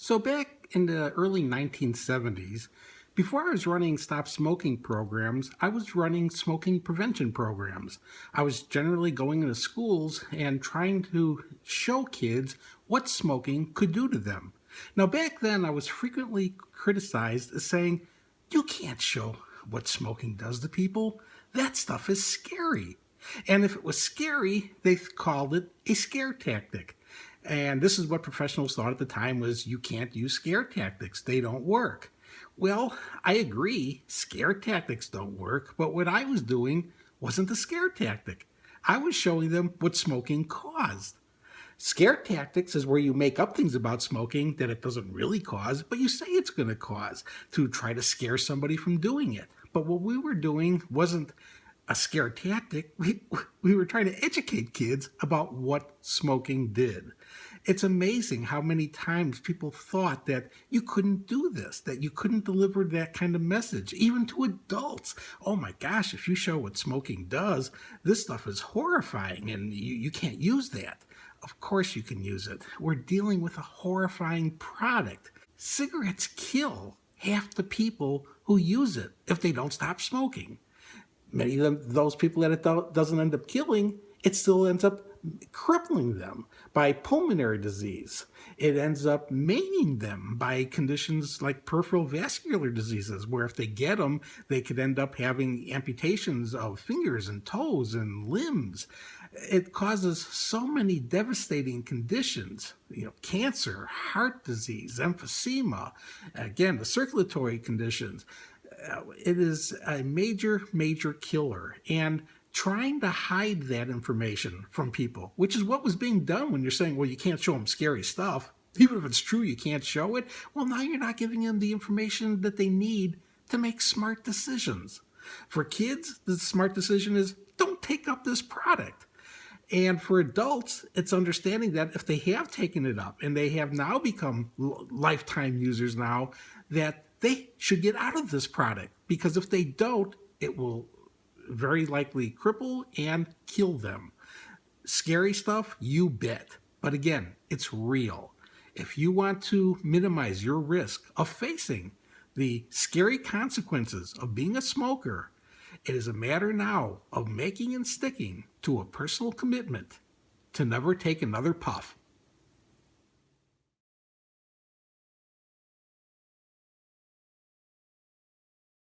So back in the early 1970s, before I was running stop smoking programs, I was running smoking prevention programs. I was generally going into schools and trying to show kids what smoking could do to them. Now, back then, I was frequently criticized as saying, "You can't show what smoking does to people. That stuff is scary." And if it was scary, they called it a scare tactic. And this is what professionals thought at the time was you can't use scare tactics. They don't work. Well, I agree, scare tactics don't work, but what I was doing wasn't a scare tactic. I was showing them what smoking caused. Scare tactics is where you make up things about smoking that it doesn't really cause, but you say it's going to cause to try to scare somebody from doing it. But what we were doing wasn't a scare tactic. We were trying to educate kids about what smoking did. It's amazing how many times people thought that you couldn't do this, that you couldn't deliver that kind of message, even to adults. Oh my gosh, if you show what smoking does, this stuff is horrifying and you can't use that. Of course you can use it. We're dealing with a horrifying product. Cigarettes kill half the people who use it if they don't stop smoking. Many of them, those people that it doesn't end up killing, it still ends up crippling them by pulmonary disease. It ends up maiming them by conditions like peripheral vascular diseases, where if they get them, they could end up having amputations of fingers and toes and limbs. It causes so many devastating conditions, cancer, heart disease, emphysema, again, the circulatory conditions. It is a major, major killer. And trying to hide that information from people, which is what was being done when you're saying, well, you can't show them scary stuff. Even if it's true, you can't show it. Well, now you're not giving them the information that they need to make smart decisions. For kids, the smart decision is don't take up this product. And for adults, it's understanding that if they have taken it up and they have now become lifetime users now, that they should get out of this product. Because if they don't, it will very likely cripple and kill them. Scary stuff, you bet. But again, it's real. If you want to minimize your risk of facing the scary consequences of being a smoker, it is a matter now of making and sticking to a personal commitment to never take another puff.